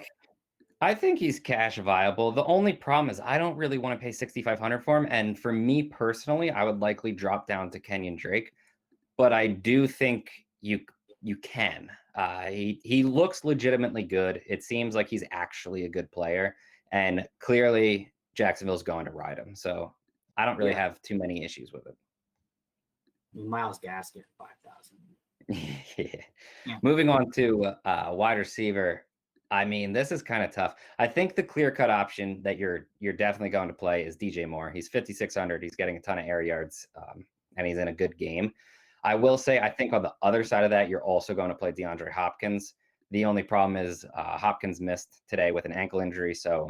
I think he's cash viable. The only problem is I don't really want to pay $6,500 for him. And for me personally, I would likely drop down to Kenyon Drake. But I do think you can. He looks legitimately good. It seems like he's actually a good player. And clearly Jacksonville's going to ride him. So I don't really have too many issues with it. Myles Gaskin, 5,000. Yeah. Moving on to wide receiver. I mean, this is kind of tough. I think the clear-cut option that you're definitely going to play is DJ Moore. He's 5,600. He's getting a ton of air yards, and he's in a good game. I will say, I think on the other side of that, you're also going to play DeAndre Hopkins. The only problem is Hopkins missed today with an ankle injury, so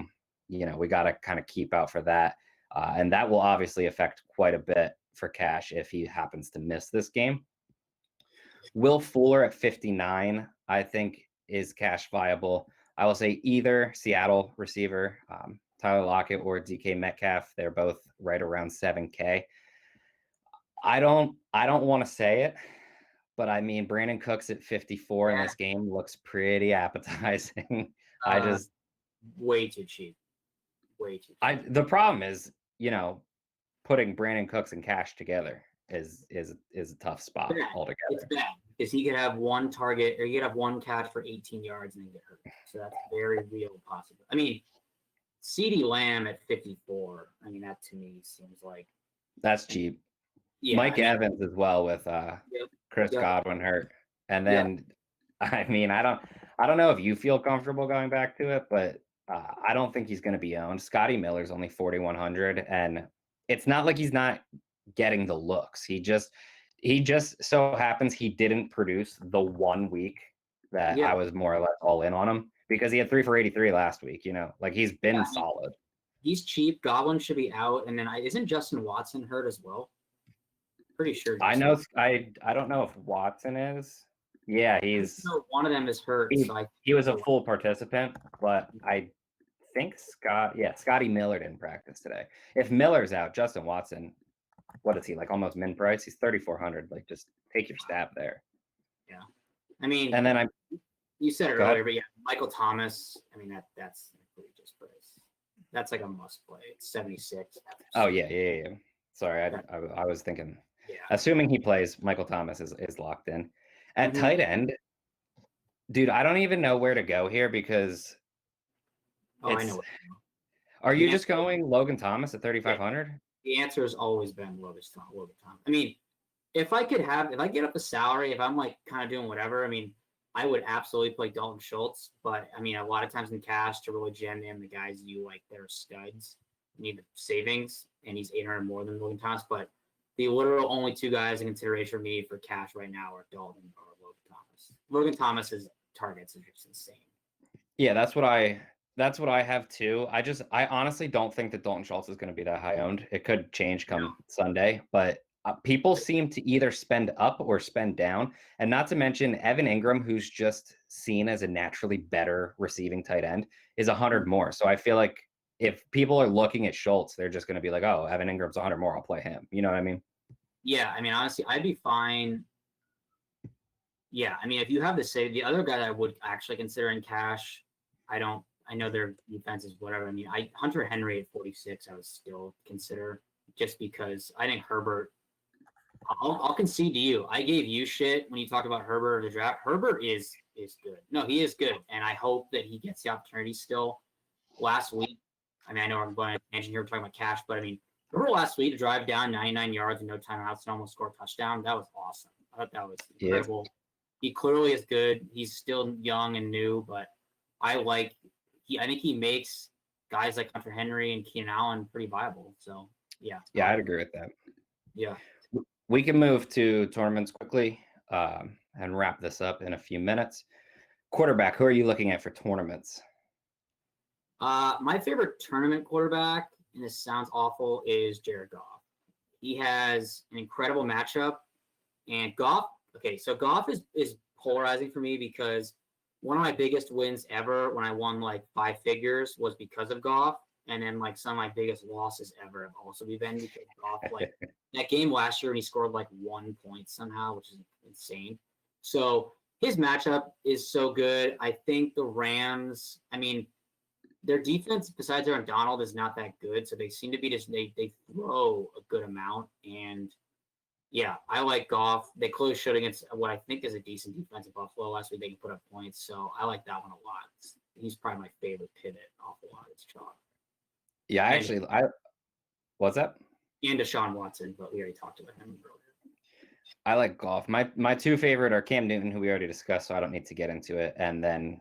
we got to kind of keep out for that, and that will obviously affect quite a bit for cash if he happens to miss this game. Will Fuller at 59, I think, is cash viable. I will say either Seattle receiver, Tyler Lockett or DK Metcalf. They're both right around 7K. I don't want to say it, but I mean, Brandon Cooks at 54 in this game looks pretty appetizing. way too cheap. Way too cheap. The problem is, putting Brandon Cooks and Cash together is a tough spot altogether. It's bad because he could have one target or he could have one catch for 18 yards and then get hurt. So that's very real possible. I mean, CeeDee Lamb at 54. I mean, that to me seems like that's cheap. Yeah, Mike Evans as well with Chris Godwin hurt. And then I mean, I don't know if you feel comfortable going back to it, but I don't think he's going to be owned. Scotty Miller's only 4,100, and it's not like he's not getting the looks. He just so happens he didn't produce the 1 week that I was more or less all in on him because he had 3 for 83 last week. Like he's been solid. He's cheap. Godwin should be out, and then isn't Justin Watson hurt as well? Pretty sure. I know. I don't know if Watson is. Yeah, one of them is hurt. He was a full participant, but I think Scotty Miller didn't practice today. If Miller's out, Justin Watson, what is he like? Almost min price. He's 3,400. Like, just take your stab there. Yeah, I mean, and then you said it earlier, but Michael Thomas. I mean that's pretty just price. That's like a must play. It's 76. Oh yeah. Sorry, I was thinking. Yeah. Assuming he plays, Michael Thomas is locked in. At tight end, dude, I don't even know where to go here because I know. Are you just going Logan Thomas at 3,500? The answer has always been Logan Thomas. I mean, if I get up a salary, if I'm like kind of doing whatever, I mean, I would absolutely play Dalton Schultz. But I mean, a lot of times in cash to really jam in the guys you like that are studs, you need the savings, and he's 800 more than Logan Thomas. But the literal only two guys in consideration for me for cash right now are Dalton or Logan Thomas. Logan Thomas's targets are just insane. Yeah, that's what I have too. I honestly don't think that Dalton Schultz is going to be that high owned. It could change come Sunday, but people seem to either spend up or spend down. And not to mention Evan Ingram, who's just seen as a naturally better receiving tight end, is 100 more. So I feel like if people are looking at Schultz, they're just going to be like, oh, Evan Ingram's 100 more. I'll play him. You know what I mean? Yeah. I mean, honestly, I'd be fine. Yeah. I mean, if you have the other guy that I would actually consider in cash, I know their defense is whatever. I mean, Hunter Henry at 46, I would still consider just because I think Herbert, I'll concede to you. I gave you shit when you talked about Herbert in the draft. Herbert is good. No, he is good. And I hope that he gets the opportunity still. Last week, I mean, I know I'm going on a tangent here, we're talking about cash, but I mean, remember last week to drive down 99 yards and no timeouts and almost score a touchdown? That was awesome. I thought that was incredible. He clearly is good. He's still young and new, but I think he makes guys like Hunter Henry and Keenan Allen pretty viable. So, yeah. Yeah, I'd agree with that. Yeah. We can move to tournaments quickly and wrap this up in a few minutes. Quarterback, who are you looking at for tournaments? My favorite tournament quarterback, and this sounds awful, is Jared Goff. He has an incredible matchup. And Goff, so Goff is polarizing for me because one of my biggest wins ever when I won like 5 figures was because of Goff. And then like some of my biggest losses ever have also been because Goff, like that game last year when he scored like 1 point somehow, which is insane. So his matchup is so good. I think the Rams, I mean, their defense besides Aaron Donald is not that good. So they seem to be they throw a good amount. And yeah, I like Goff. They closed shut against what I think is a decent defense at Buffalo last week. They can put up points. So I like that one a lot. He's probably my favorite pivot off a lot. It's chalk. Yeah, what's that? And Deshaun Watson, but we already talked about him earlier. I like Goff. My two favorite are Cam Newton, who we already discussed, so I don't need to get into it, and then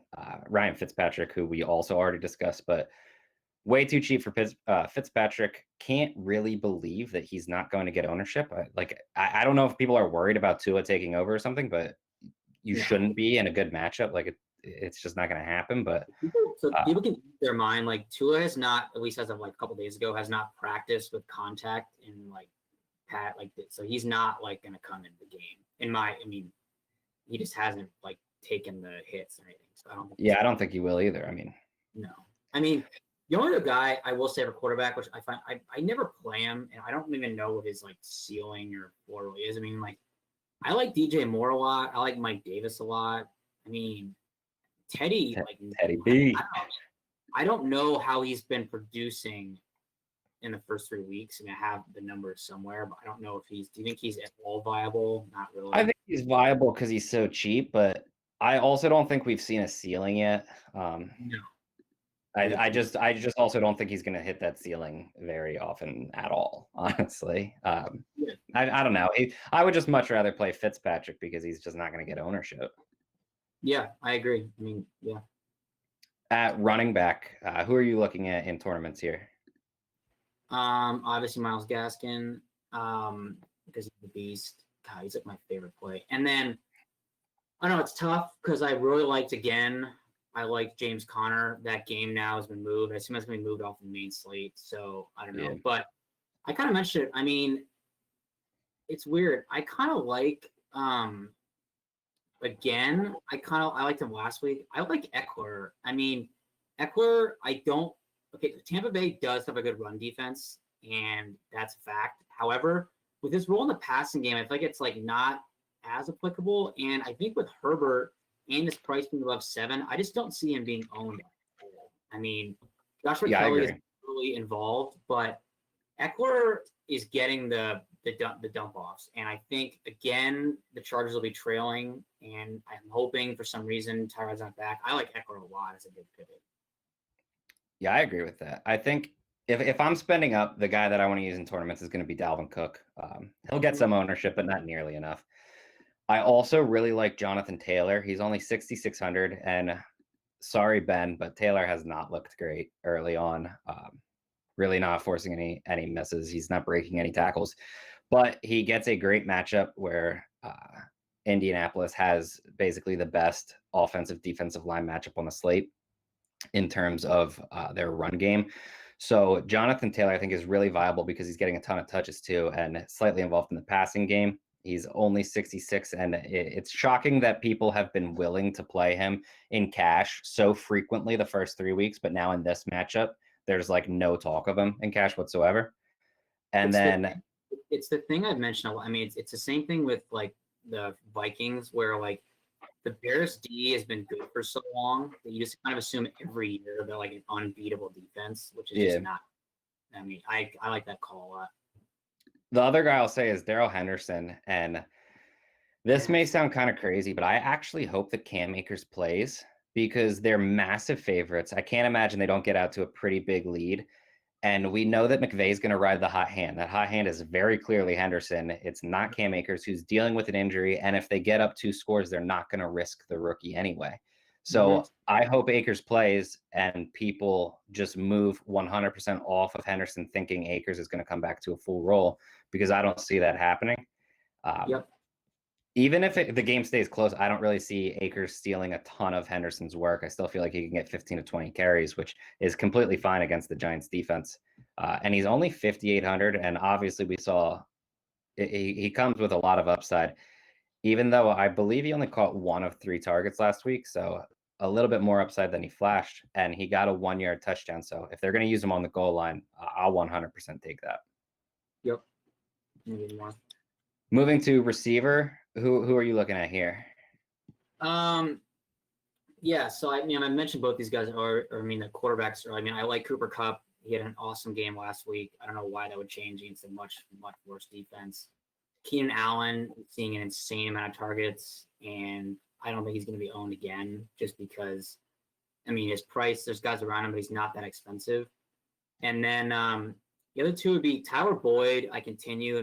Ryan Fitzpatrick, who we also already discussed, but way too cheap for Fitzpatrick. Can't really believe that he's not going to get ownership. I don't know if people are worried about Tua taking over or something, but you shouldn't be in a good matchup. Like it's just not going to happen. But people can keep their mind like Tua has not, at least as of like a couple days ago, has not practiced with contact and like pat like this. So he's not like going to come in the game. I mean, he just hasn't like taken the hits or anything. So I don't think he will either. I mean, no. I mean, the only other guy I will say for quarterback, which I find I never play him, and I don't even know what his like ceiling or floor really is. I mean, like I like DJ Moore a lot. I like Mike Davis a lot. I mean, Teddy B. I don't know how he's been producing in the first 3 weeks. I mean, I have the numbers somewhere, but I don't know if do you think he's at all viable? Not really. I think he's viable because he's so cheap, but I also don't think we've seen a ceiling yet. No. I just also don't think he's going to hit that ceiling very often at all, honestly. I don't know. I would just much rather play Fitzpatrick because he's just not going to get ownership. Yeah, I agree. I mean, yeah. At running back, who are you looking at in tournaments here? Obviously Miles Gaskin, because he's the beast. God, he's like my favorite play. And then I know it's tough because I really I like James Conner. That game now has been moved. I assume it's going to be moved off the main slate. So I don't know. Yeah. But I kind of mentioned it. I mean, it's weird. I kind of like again, I liked him last week. I like Eckler. I mean, Eckler, Tampa Bay does have a good run defense, and that's a fact. However, with his role in the passing game, I feel like it's like not as applicable. And I think with Herbert and his price being above 7, I just don't see him being owned. I mean, Joshua Kelly is really involved, but Eckler is getting the dump offs. And I think, again, the Chargers will be trailing, and I'm hoping for some reason Tyrod's not back. I like Eckler a lot as a good pivot. Yeah, I agree with that. I think if I'm spending up, the guy that I want to use in tournaments is going to be Dalvin Cook. He'll get some ownership, but not nearly enough. I also really like Jonathan Taylor. He's only 6,600, and sorry, Ben, but Taylor has not looked great early on. Really not forcing any misses. He's not breaking any tackles, but he gets a great matchup where Indianapolis has basically the best defensive line matchup on the slate in terms of their run game. So Jonathan Taylor, I think, is really viable because he's getting a ton of touches too and slightly involved in the passing game. He's only 66, and it's shocking that people have been willing to play him in cash so frequently the first 3 weeks, but now in this matchup, there's like no talk of him in cash whatsoever. And it's the thing I've mentioned. I mean, it's the same thing with like the Vikings, where like the Bears D has been good for so long that you just kind of assume every year they're like an unbeatable defense, which is just not. I mean, I like that call a lot. The other guy I'll say is Daryl Henderson, and this may sound kind of crazy, but I actually hope that Cam Akers plays because they're massive favorites. I can't imagine they don't get out to a pretty big lead. And we know that McVay's going to ride the hot hand. That hot hand is very clearly Henderson. It's not Cam Akers, who's dealing with an injury. And if they get up 2 scores, they're not going to risk the rookie anyway. So I hope Akers plays and people just move 100% off of Henderson thinking Akers is going to come back to a full role, because I don't see that happening. Even if the game stays close, I don't really see Akers stealing a ton of Henderson's work. I still feel like he can get 15 to 20 carries, which is completely fine against the Giants defense. And he's only 5,800. And obviously we saw he comes with a lot of upside, even though I believe he only caught 1 of 3 targets last week. So a little bit more upside than he flashed, and he got a 1-yard touchdown. So if they're going to use him on the goal line, I'll 100% take that. Yep. Moving to receiver, who are you looking at here? Yeah, so I mentioned both these guys, the quarterbacks. I like Cooper Kupp. He had an awesome game last week. I don't know why that would change against a much, much worse defense. Keenan Allen seeing an insane amount of targets, and I don't think he's going to be owned again just because, his price, there's guys around him, but he's not that expensive. And then the other two would be Tyler Boyd. I continue.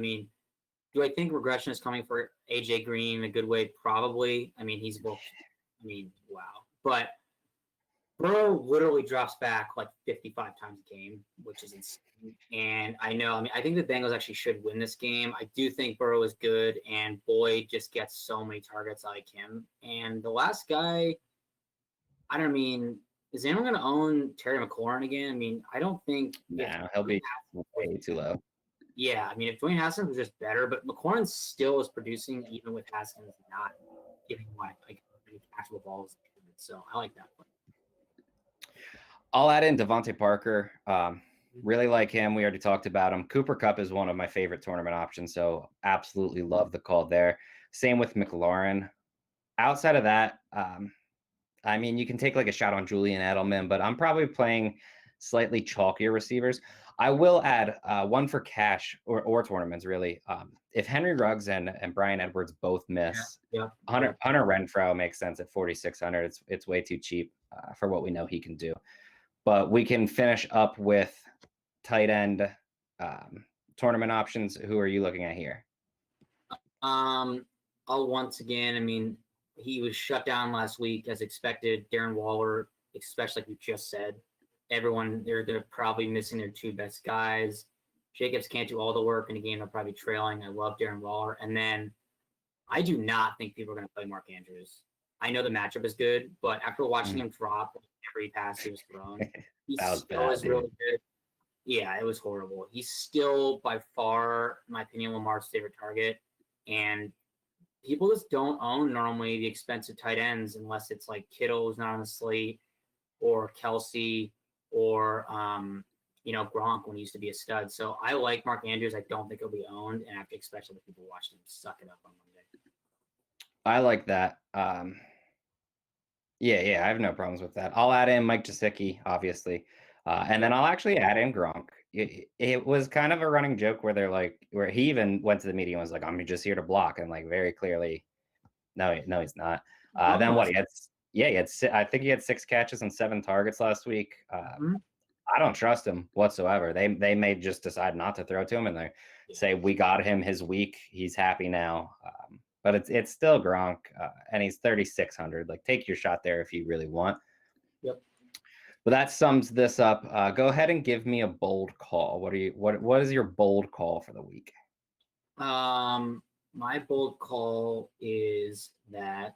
Do I think regression is coming for AJ Green in a good way? Probably. He's booked. Wow. But Burrow literally drops back like 55 times a game, which is insane. And I know, I think the Bengals actually should win this game. I do think Burrow is good, and Boyd just gets so many targets like him. And the last guy, is anyone going to own Terry McLaurin again? I don't think. No, he'll be way too low. Yeah, if Dwayne Haskins was just better, but McLaurin still is producing even with Haskins not giving like actual balls. So I like that one. I'll add in Devontae Parker. Really like him. We already talked about him. Cooper Kupp is one of my favorite tournament options, so absolutely love the call there. Same with McLaurin. Outside of that, I mean, you can take like a shot on Julian Edelman, but I'm probably playing slightly chalkier receivers. I will add one for cash or tournaments, really. If Henry Ruggs and Brian Edwards both miss, Hunter Renfrow makes sense at 4,600. It's way too cheap for what we know he can do. But we can finish up with tight end tournament options. Who are you looking at here? I'll once again, I mean, he was shut down last week as expected. Darren Waller, especially like you just said. Everyone, they're probably missing their two best guys. Jacobs can't do all the work in a game. They'll probably be trailing. I love Darren Waller. And then I do not think people are going to play Mark Andrews. I know the matchup is good, but after watching him drop every pass he was thrown, he still was really good. Yeah, it was horrible. He's still by far, in my opinion, Lamar's favorite target. And people just don't own normally the expensive tight ends unless it's like Kittle who's not on the slate or Kelsey or Gronk when he used to be a stud. So I like Mark Andrews. I don't think he'll be owned, and I have to expect other people watching him suck it up on Monday. I like that. Yeah, I have no problems with that. I'll add in Mike Gesicki, obviously, and then I'll actually add in Gronk. It was kind of a running joke where he even went to the media and was like, "I'm just here to block," and like very clearly, no, he's not. Then what? I think he had 6 catches and 7 targets last week. I don't trust him whatsoever. They may just decide not to throw to him and they say we got him his week. He's happy now. But it's still Gronk, and he's 3,600. Like, take your shot there if you really want. Yep. But that sums this up. Go ahead and give me a bold call. What is your bold call for the week? My bold call is that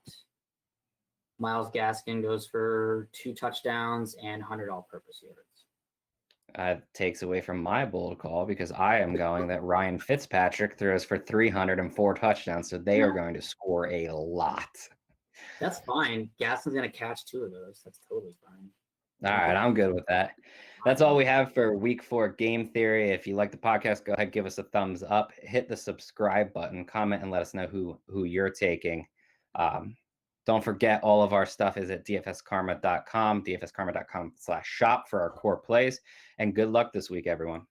Myles Gaskin goes for 2 touchdowns and 100 all-purpose yards. Takes away from my bold call because I am going that Ryan Fitzpatrick throws for 304 touchdowns, so they are going to score a lot. That's fine. Gaskin's going to catch 2 of those. That's totally fine. All right, I'm good with that. That's all we have for week 4 game theory. If you like the podcast, go ahead, give us a thumbs up, hit the subscribe button, comment, and let us know who you're taking. Don't forget, all of our stuff is at dfskarma.com, dfskarma.com/shop for our core plays. And good luck this week, everyone.